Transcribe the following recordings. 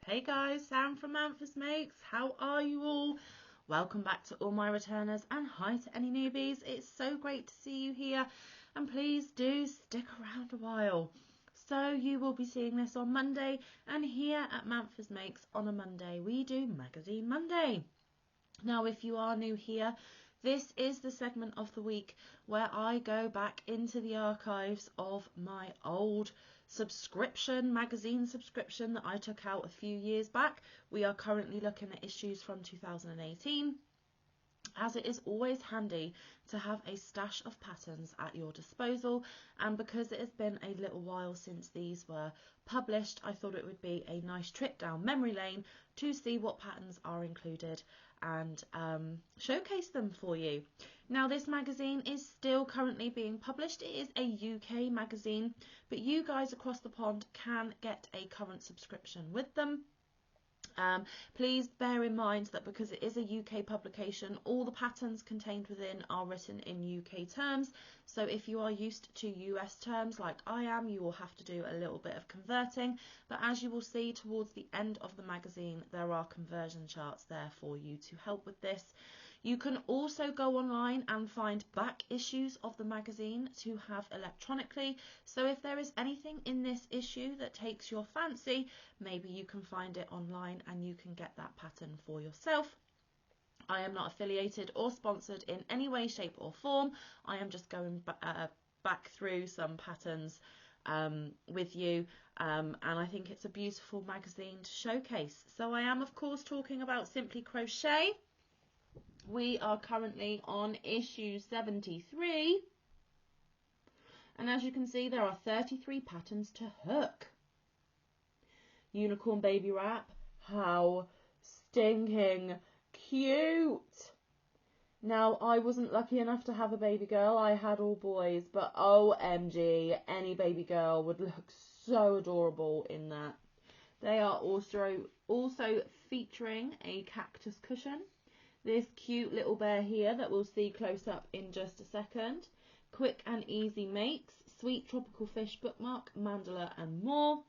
Hey guys, Sam from Manfa's Makes. How are you all? Welcome back to all my returners and hi to any newbies. It's so great to see you here and please do stick around a while. So you will be seeing this on Monday, and here at Manfa's Makes on a Monday we do Magazine Monday. Now if you are new here, this is the segment of the week where I go back into the archives of my old magazine subscription that I took out a few years back. We are currently looking at issues from 2018, as it is always handy to have a stash of patterns at your disposal, and because it has been a little while since these were published, I thought it would be a nice trip down memory lane to see what patterns are included and showcase them for you. Now this magazine is still currently being published. It is a UK magazine, but you guys across the pond can get a current subscription with them. Please bear in mind that because it is a UK publication, all the patterns contained within are written in UK terms. So if you are used to US terms like I am, you will have to do a little bit of converting. But as you will see towards the end of the magazine, there are conversion charts there for you to help with this. You can also go online and find back issues of the magazine to have electronically. So if there is anything in this issue that takes your fancy, maybe you can find it online and you can get that pattern for yourself. I am not affiliated or sponsored in any way, shape or form. I am just going back through some patterns with you, and I think it's a beautiful magazine to showcase. So I am of course talking about Simply Crochet. We are currently on issue 73, and as you can see there are 33 patterns to hook. Unicorn baby wrap, how stinking cute. Now I wasn't lucky enough to have a baby girl, I had all boys, but OMG, any baby girl would look so adorable in that. They are also featuring a cactus cushion. This cute little bear here that we'll see close up in just a second. Quick and easy makes, sweet tropical fish bookmark, mandala and more.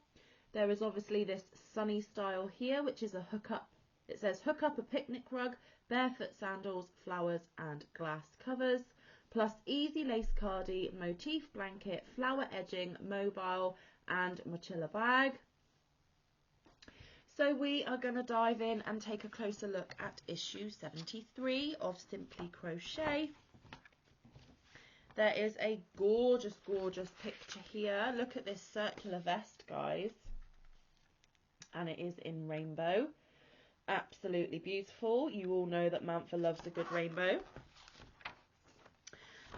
There is obviously this sunny style here, which is a hook up. It says hook up a picnic rug, barefoot sandals, flowers and glass covers, plus easy lace cardi, motif blanket, flower edging, mobile and mochila bag. So we are going to dive in and take a closer look at issue 73 of Simply Crochet. There is a gorgeous, gorgeous picture here. Look at this circular vest, guys. And it is in rainbow. Absolutely beautiful. You all know that Manfa loves a good rainbow.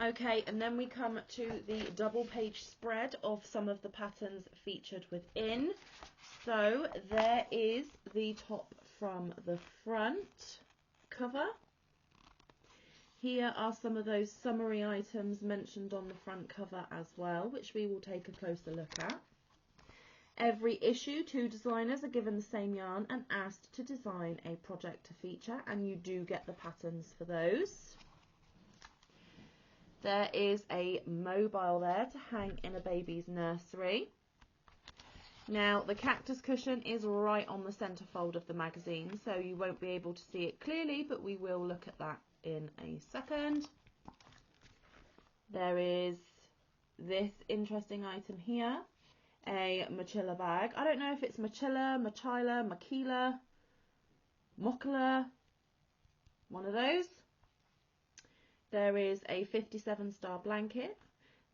Okay, and then we come to the double page spread of some of the patterns featured within. So there is the top from the front cover. Here are some of those summary items mentioned on the front cover as well, which we will take a closer look at. Every issue, 2 designers are given the same yarn and asked to design a project to feature, and you do get the patterns for those. There is a mobile there to hang in a baby's nursery. Now the cactus cushion is right on the centerfold of the magazine, so you won't be able to see it clearly, but we will look at that in a second. There is this interesting item here, a mochila bag. I don't know if it's mochila, maquila, one of those. There is a 57 star blanket.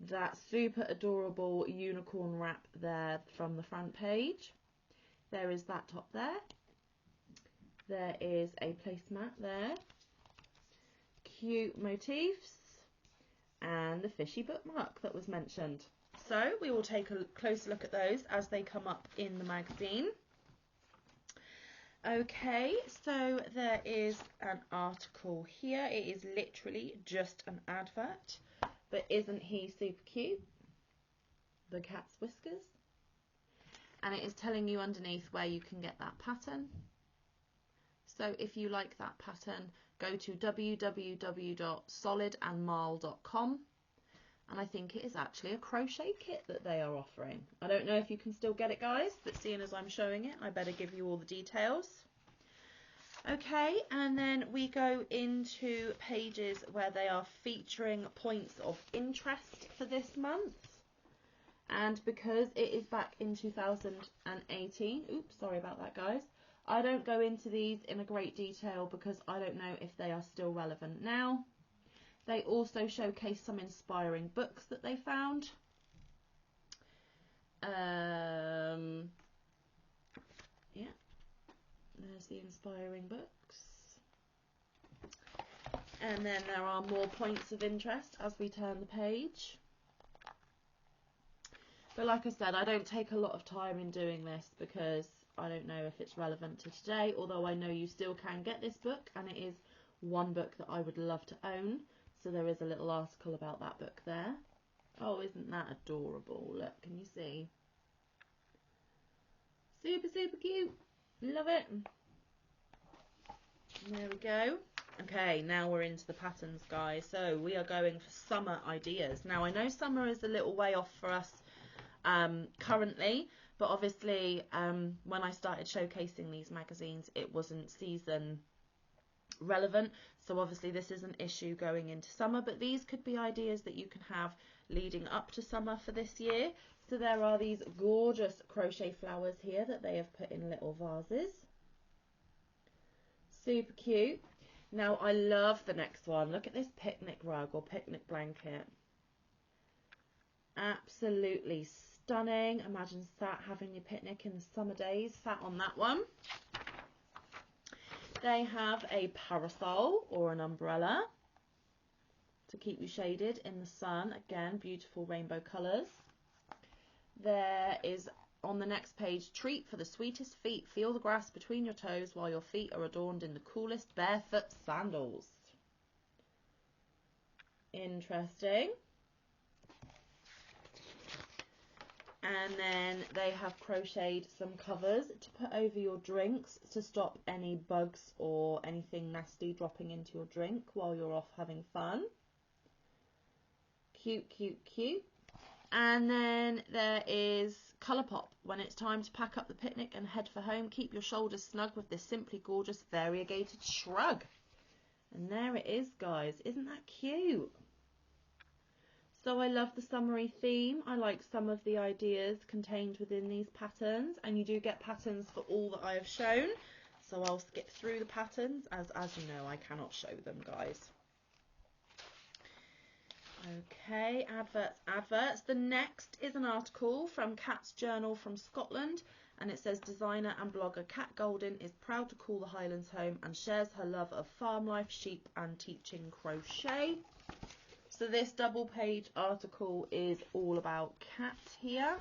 That super adorable unicorn wrap there from the front page. There is that top there. There is a placemat there. Cute motifs. And the fishy bookmark that was mentioned. So we will take a closer look at those as they come up in the magazine. Okay, so there is an article here. It is literally just an advert. But isn't he super cute? The cat's whiskers. And it is telling you underneath where you can get that pattern. So if you like that pattern, go to www.solidandmarl.com and I think it is actually a crochet kit that they are offering. I don't know if you can still get it, guys, but seeing as I'm showing it, I better give you all the details. Okay, and then we go into pages where they are featuring points of interest for this month. And because it is back in 2018, oops, sorry about that, guys, I don't go into these in a great detail because I don't know if they are still relevant now. They also showcase some inspiring books that they found. Yeah, there's the inspiring books. And then there are more points of interest as we turn the page. But like I said, I don't take a lot of time in doing this because I don't know if it's relevant to today, although I know you still can get this book, and it is one book that I would love to own. So there is a little article about that book there. Oh, isn't that adorable? Look, can you see? Super, super cute. Love it. There we go. Okay, now we're into the patterns, guys. So we are going for summer ideas. Now, I know summer is a little way off for us currently, but obviously when I started showcasing these magazines, it wasn't season relevant, so obviously this is an issue going into summer, but these could be ideas that you can have leading up to summer for this year. So there are these gorgeous crochet flowers here that they have put in little vases. Super cute. Now I love the next one. Look at this picnic rug or picnic blanket. Absolutely stunning. Imagine having your picnic in the summer days, sat on that one. They have a parasol or an umbrella to keep you shaded in the sun. Again, beautiful rainbow colours. There is, on the next page, treat for the sweetest feet. Feel the grass between your toes while your feet are adorned in the coolest barefoot sandals. Interesting. And then they have crocheted some covers to put over your drinks to stop any bugs or anything nasty dropping into your drink while you're off having fun. Cute, cute, cute. And then there is Colourpop. When it's time to pack up the picnic and head for home, keep your shoulders snug with this simply gorgeous variegated shrug. And there it is, guys. Isn't that cute? So I love the summery theme. I like some of the ideas contained within these patterns, and you do get patterns for all that I have shown. So I'll skip through the patterns as you know I cannot show them, guys. Okay, adverts. The next is an article from Kat's Journal from Scotland, and it says designer and blogger Kat Golden is proud to call the Highlands home and shares her love of farm life, sheep and teaching crochet. So this double page article is all about Kat here.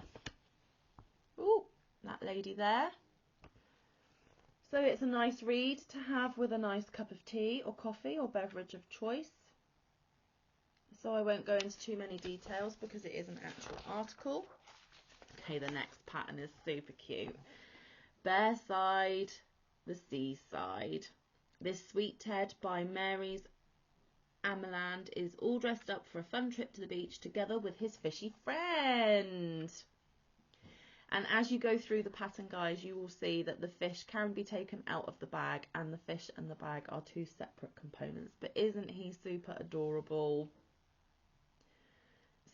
Ooh, that lady there. So it's a nice read to have with a nice cup of tea or coffee or beverage of choice. So I won't go into too many details because it is an actual article. Okay, the next pattern is super cute. Bearside, the seaside. This Sweet Ted by Mary's Amaland is all dressed up for a fun trip to the beach together with his fishy friend. And as you go through the pattern, guys, you will see that the fish can be taken out of the bag, and the fish and the bag are two separate components. But isn't he super adorable?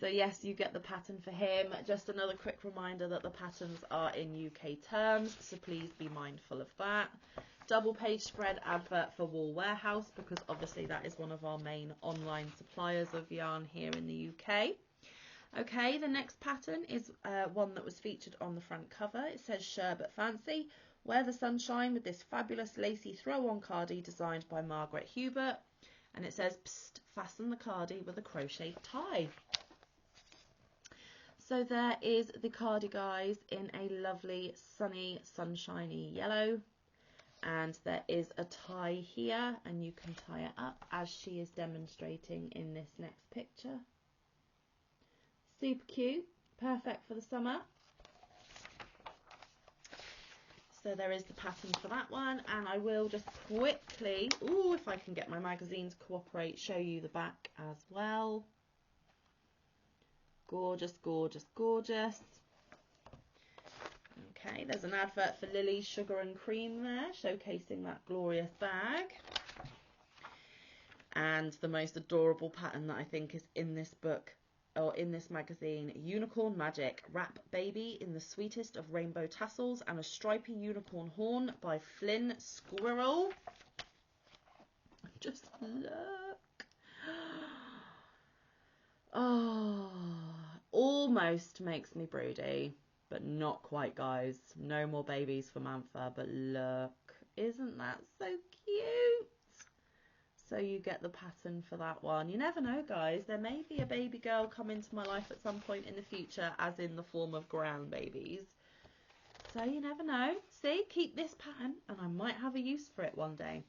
So yes, you get the pattern for him. Just another quick reminder that the patterns are in UK terms, so please be mindful of that. Double page spread advert for Wool Warehouse, because obviously that is one of our main online suppliers of yarn here in the UK. Okay, the next pattern is one that was featured on the front cover. It says Sherbet Fancy. Wear the sunshine with this fabulous lacy throw-on cardie designed by Margaret Hubert. And it says, psst, fasten the cardie with a crochet tie. So there is the cardie, guys, in a lovely sunny, sunshiny yellow. And there is a tie here, and you can tie it up as she is demonstrating in this next picture. Super cute, perfect for the summer. So there is the pattern for that one, and I will just quickly, if I can get my magazine to cooperate, show you the back as well. Gorgeous, gorgeous, gorgeous. Okay, there's an advert for Lily's Sugar and Cream there, showcasing that glorious bag. And the most adorable pattern that I think is in this book, or in this magazine, Unicorn Magic. Wrap Baby in the sweetest of rainbow tassels and a stripy unicorn horn by Flynn Squirrel. Just look. Oh, almost makes me broody, but not quite, guys. No more babies for Manfa, but look, isn't that so cute? So you get the pattern for that one. You never know, guys. There may be a baby girl come into my life at some point in the future, as in the form of ground babies. So you never know. See, keep this pattern and I might have a use for it one day.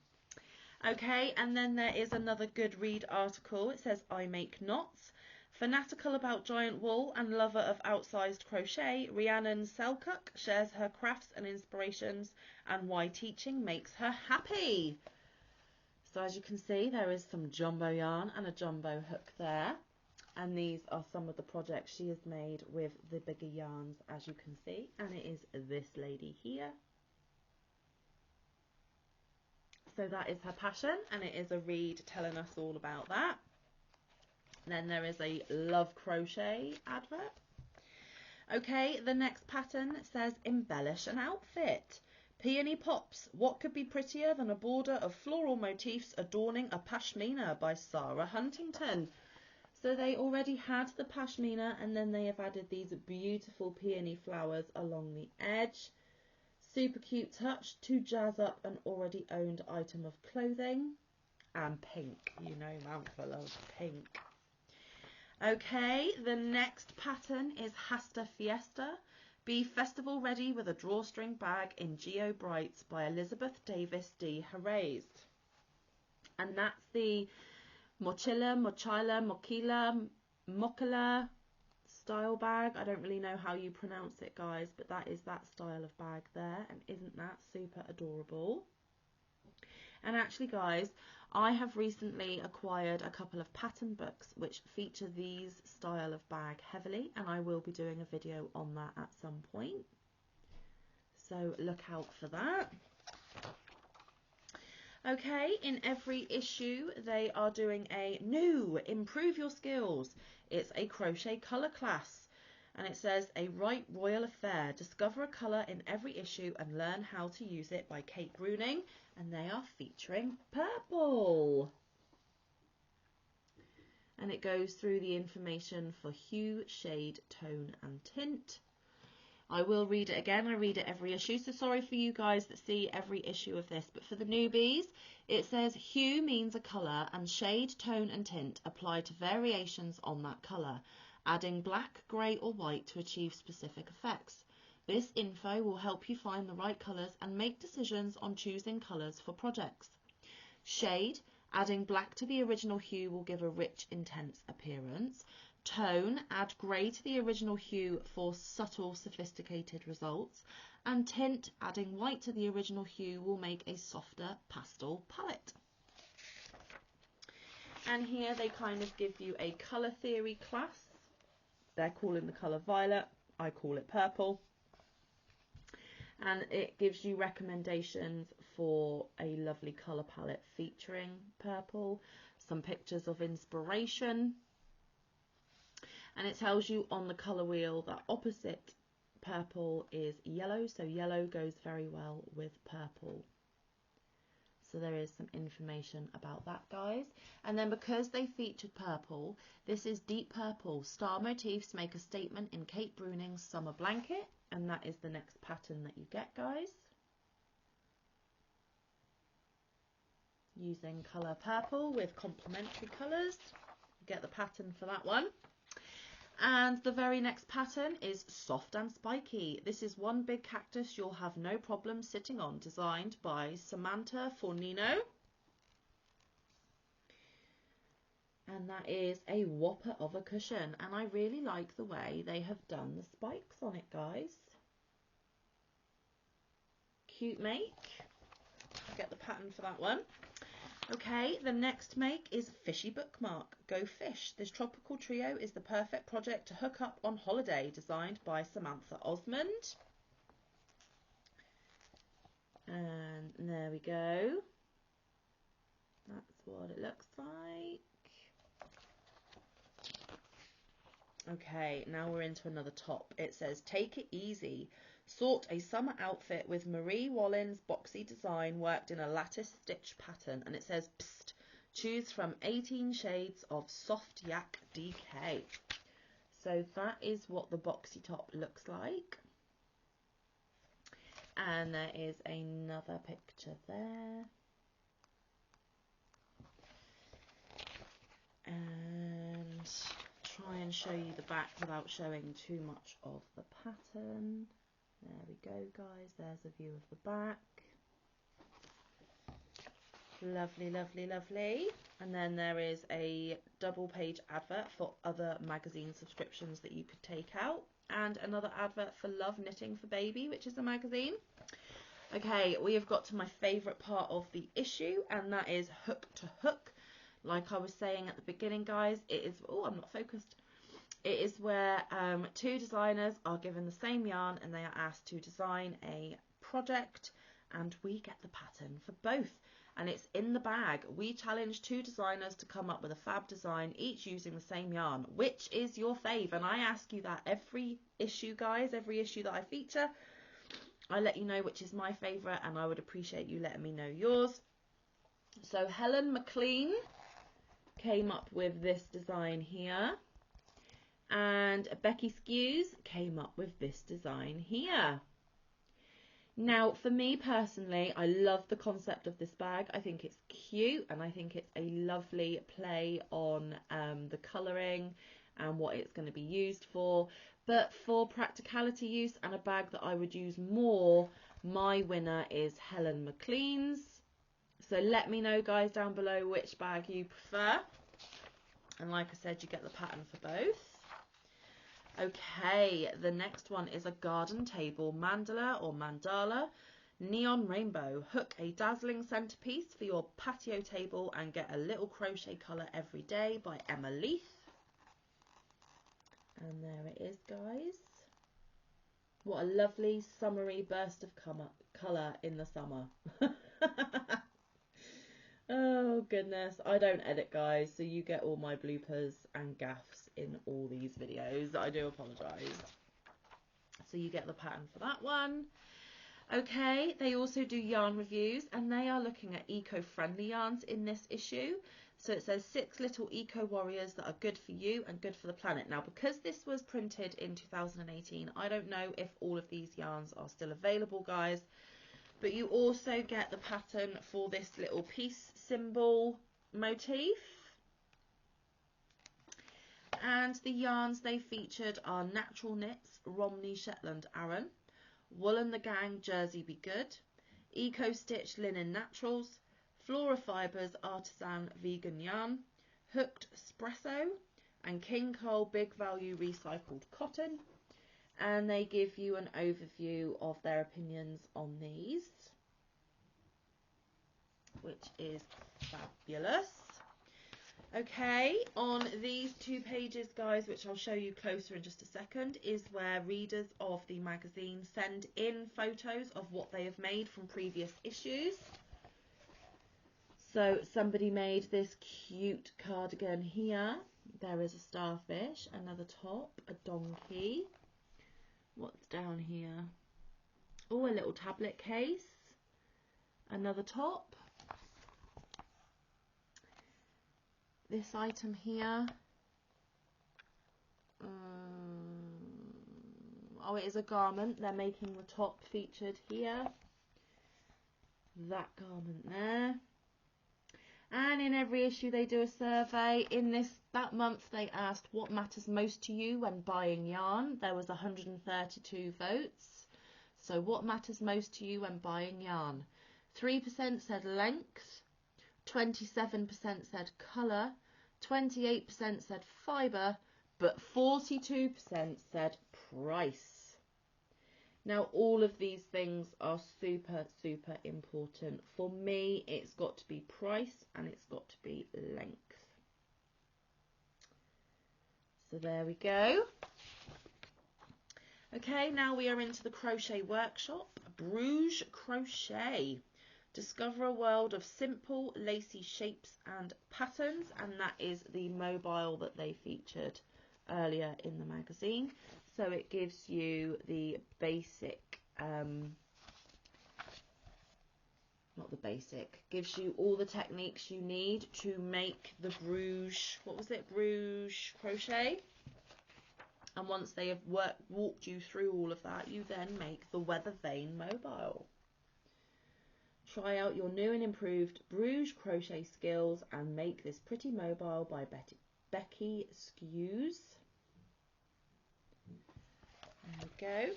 Okay, and then there is another good read article. It says, I make knots. Fanatical about giant wool and lover of outsized crochet, Rhiannon Selcock shares her crafts and inspirations and why teaching makes her happy. So as you can see, there is some jumbo yarn and a jumbo hook there. And these are some of the projects she has made with the bigger yarns, as you can see. And it is this lady here. So that is her passion, and it is a read telling us all about that. Then there is a Love Crochet advert. Okay, the next pattern says embellish an outfit. Peony Pops, what could be prettier than a border of floral motifs adorning a pashmina by Sarah Huntington. So they already had the pashmina and then they have added these beautiful peony flowers along the edge. Super cute touch to jazz up an already owned item of clothing. And pink, you know Manfa loves pink. Okay, the next pattern is Hasta Fiesta. Be festival ready with a drawstring bag in Geo Brights by Elizabeth Davis D. Harrays. And that's the mochila style bag. I don't really know how you pronounce it, guys, but that is that style of bag there. And isn't that super adorable? And actually, guys, I have recently acquired a couple of pattern books which feature these style of bag heavily, and I will be doing a video on that at some point. So look out for that. Okay, in every issue they are doing a new Improve Your Skills. It's a crochet colour class. And it says, A Right Royal Affair. Discover a colour in every issue and learn how to use it by Kate Bruning. And they are featuring purple. And it goes through the information for hue, shade, tone and tint. I will read it again. I read it every issue. So sorry for you guys that see every issue of this. But for the newbies, it says hue means a colour and shade, tone and tint apply to variations on that colour, adding black, grey or white to achieve specific effects. This info will help you find the right colours and make decisions on choosing colours for projects. Shade, adding black to the original hue will give a rich, intense appearance. Tone, add grey to the original hue for subtle, sophisticated results. And tint, adding white to the original hue will make a softer pastel palette. And here they kind of give you a colour theory class. They're calling the colour violet, I call it purple. And it gives you recommendations for a lovely colour palette featuring purple, some pictures of inspiration, and it tells you on the colour wheel that opposite purple is yellow, so yellow goes very well with purple. So there is some information about that, guys. And then because they featured purple, this is Deep Purple. Star motifs make a statement in Kate Bruning's Summer Blanket. And that is the next pattern that you get, guys. Using colour purple with complementary colours. You get the pattern for that one. And the very next pattern is Soft and Spiky. This is One Big Cactus You'll Have No Problem Sitting On, designed by Samantha Fornino. And that is a whopper of a cushion. And I really like the way they have done the spikes on it, guys. Cute make. Get the pattern for that one. Okay, the next make is Fishy Bookmark. Go fish. This tropical trio is the perfect project to hook up on holiday, designed by Samantha Osmond. And there we go. That's what it looks like. Okay, now we're into another top. It says, take it easy. Sort a summer outfit with Marie Wallin's boxy design worked in a lattice stitch pattern. And it says, psst, choose from 18 shades of soft yak DK. So that is what the boxy top looks like. And there is another picture there. And try and show you the back without showing too much of the pattern. There we go, guys. There's a view of the back. Lovely, lovely, lovely. And then there is a double page advert for other magazine subscriptions that you could take out. And another advert for Love Knitting for Baby, which is a magazine. Okay, we have got to my favourite part of the issue, and that is hook to hook. Like I was saying at the beginning, guys, it is... Oh, I'm not focused. It is where two designers are given the same yarn and they are asked to design a project, and we get the pattern for both. And it's in the bag. We challenge two designers to come up with a fab design, each using the same yarn. Which is your fave? And I ask you that every issue, guys, every issue that I feature. I let you know which is my favourite, and I would appreciate you letting me know yours. So Helen McLean came up with this design here. And Becky Skews came up with this design here. Now, for me personally, I love the concept of this bag. I think it's cute, and I think it's a lovely play on the colouring and what it's going to be used for. But for practicality use and a bag that I would use more, my winner is Helen McLean's. So let me know, guys, down below which bag you prefer. And like I said, you get the pattern for both. Okay, the next one is a garden table mandala or mandala neon rainbow. Hook a dazzling centerpiece for your patio table and get a little crochet colour every day by Emma Leith. And there it is, guys. What a lovely summery burst of colour in the summer. Oh goodness, I don't edit, guys, so you get all my bloopers and gaffes in all these videos. I do apologise. So you get the pattern for that one. Okay, they also do yarn reviews, and they are looking at eco-friendly yarns in this issue. So it says 6 little eco warriors that are good for you and good for the planet. Now, because this was printed in 2018, I don't know if all of these yarns are still available, guys. But you also get the pattern for this little peace symbol motif. And the yarns they featured are Natural Knits, Romney Shetland Aran, Woolen the Gang, Jersey Be Good, Eco Stitch Linen Naturals, Flora Fibres Artisan Vegan Yarn, Hooked Espresso, and King Cole Big Value Recycled Cotton. And they give you an overview of their opinions on these, which is fabulous. Okay, on these 2 pages, guys, which I'll show you closer in just a second, is where readers of the magazine send in photos of what they have made from previous issues. So somebody made this cute cardigan here. There is a starfish, another top, a donkey. What's down here? Oh, a little tablet case. Another top. This item here. Oh, it is a garment. They're making the top featured here. That garment there. And in every issue they do a survey. In that month they asked what matters most to you when buying yarn. There was 132 votes. So what matters most to you when buying yarn? 3% said length, 27% said colour, 28% said fibre, but 42% said price. Now, all of these things are super, super important. For me, it's got to be price and it's got to be length. So there we go. Okay, now we are into the crochet workshop, Bruges Crochet. Discover a world of simple, lacy shapes and patterns, and that is the mobile that they featured earlier in the magazine. So it gives you the basic, gives you all the techniques you need to make the Bruges, Bruges Crochet. And once they have walked you through all of that, you then make the Weather Vane mobile. Try out your new and improved Bruges crochet skills and make this pretty mobile by Becky Skews. There we go.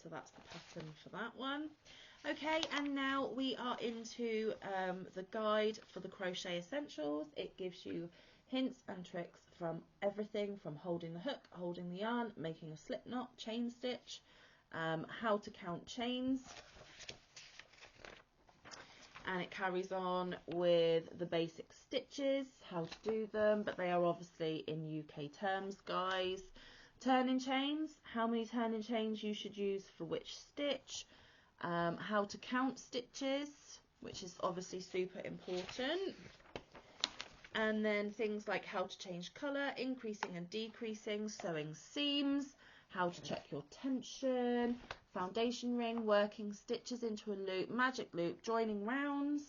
So that's the pattern for that one. Okay, and now we are into the guide for the crochet essentials. It gives you hints and tricks from everything from holding the hook, holding the yarn, making a slip knot, chain stitch, how to count chains. And it carries on with the basic stitches, how to do them, but they are obviously in UK terms, guys. Turning chains, how many turning chains you should use for which stitch, how to count stitches, which is obviously super important. And then things like how to change colour, increasing and decreasing, sewing seams, how to check your tension, foundation ring, working stitches into a loop, magic loop, joining rounds.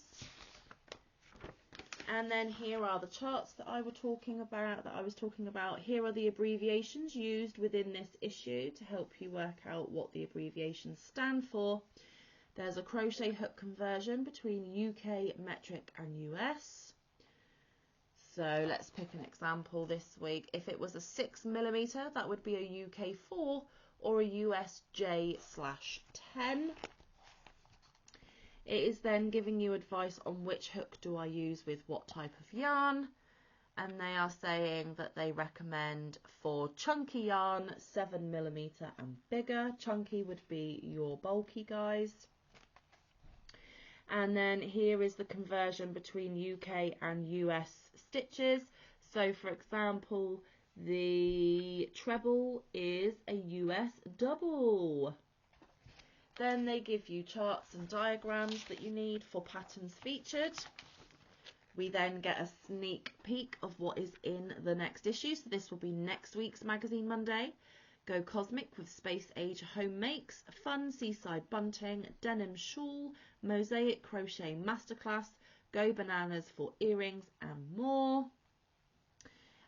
And then here are the charts that I was talking about. Here are the abbreviations used within this issue to help you work out what the abbreviations stand for. There's a crochet hook conversion between UK metric and US. So let's pick an example this week. If it was a 6mm, that would be a UK 4 or a US J/10. It is then giving you advice on which hook do I use with what type of yarn, and they are saying that they recommend for chunky yarn 7mm and bigger. Chunky would be your bulky, guys. And then here is the conversion between UK and US stitches. So for example, the treble is a US double. Then they give you charts and diagrams that you need for patterns featured. We then get a sneak peek of what is in the next issue. So this will be next week's Magazine Monday. Go Cosmic with Space Age Home Makes, Fun Seaside Bunting, Denim Shawl, Mosaic Crochet Masterclass, Go Bananas for Earrings and more.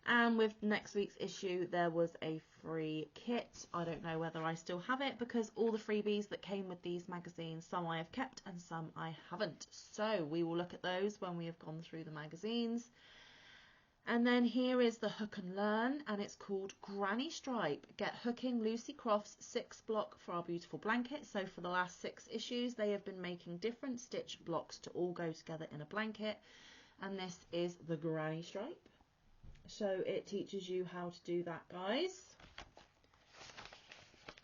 And with next week's issue, there was a free kit. I don't know whether I still have it because all the freebies that came with these magazines, some I have kept and some I haven't. So we will look at those when we have gone through the magazines. And then here is the Hook and Learn, and it's called Granny Stripe. Get hooking Lucy Croft's 6 block for our beautiful blanket. So for the last 6 issues, they have been making different stitch blocks to all go together in a blanket. And this is the Granny Stripe. So it teaches you how to do that, guys.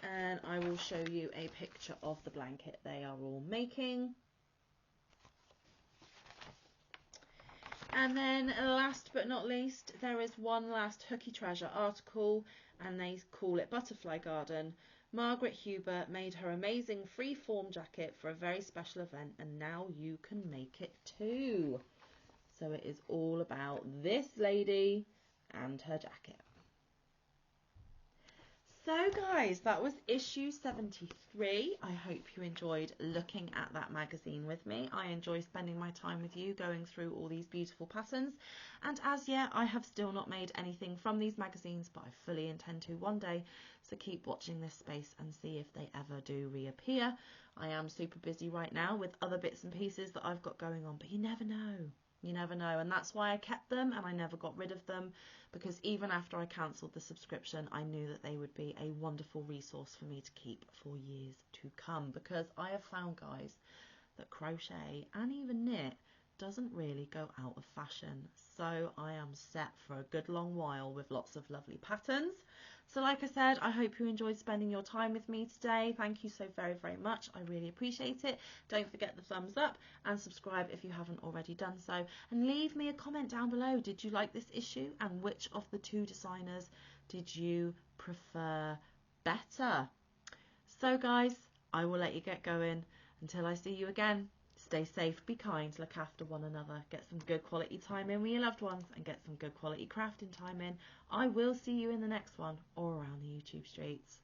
And I will show you a picture of the blanket they are all making. And then last but not least, there is one last Hooky Treasure article, and they call it Butterfly Garden. Margaret Huber made her amazing free-form jacket for a very special event, and now you can make it too. So it is all about this lady and her jacket. So guys, that was issue 73. I hope you enjoyed looking at that magazine with me. I enjoy spending my time with you going through all these beautiful patterns, and as yet I have still not made anything from these magazines, but I fully intend to one day, so keep watching this space and see if they ever do reappear. I am super busy right now with other bits and pieces that I've got going on, but you never know. You never know, and that's why I kept them and I never got rid of them, because even after I cancelled the subscription, I knew that they would be a wonderful resource for me to keep for years to come, because I have found, guys, that crochet and even knit doesn't really go out of fashion. So I am set for a good long while with lots of lovely patterns. So like I said, I hope you enjoyed spending your time with me today. Thank you so very, very much. I really appreciate it. Don't forget the thumbs up and subscribe if you haven't already done so. And leave me a comment down below. Did you like this issue? And which of the two designers did you prefer better? So guys, I will let you get going. Until I see you again, stay safe, be kind, look after one another, get some good quality time in with your loved ones and get some good quality crafting time in. I will see you in the next one or around the YouTube streets.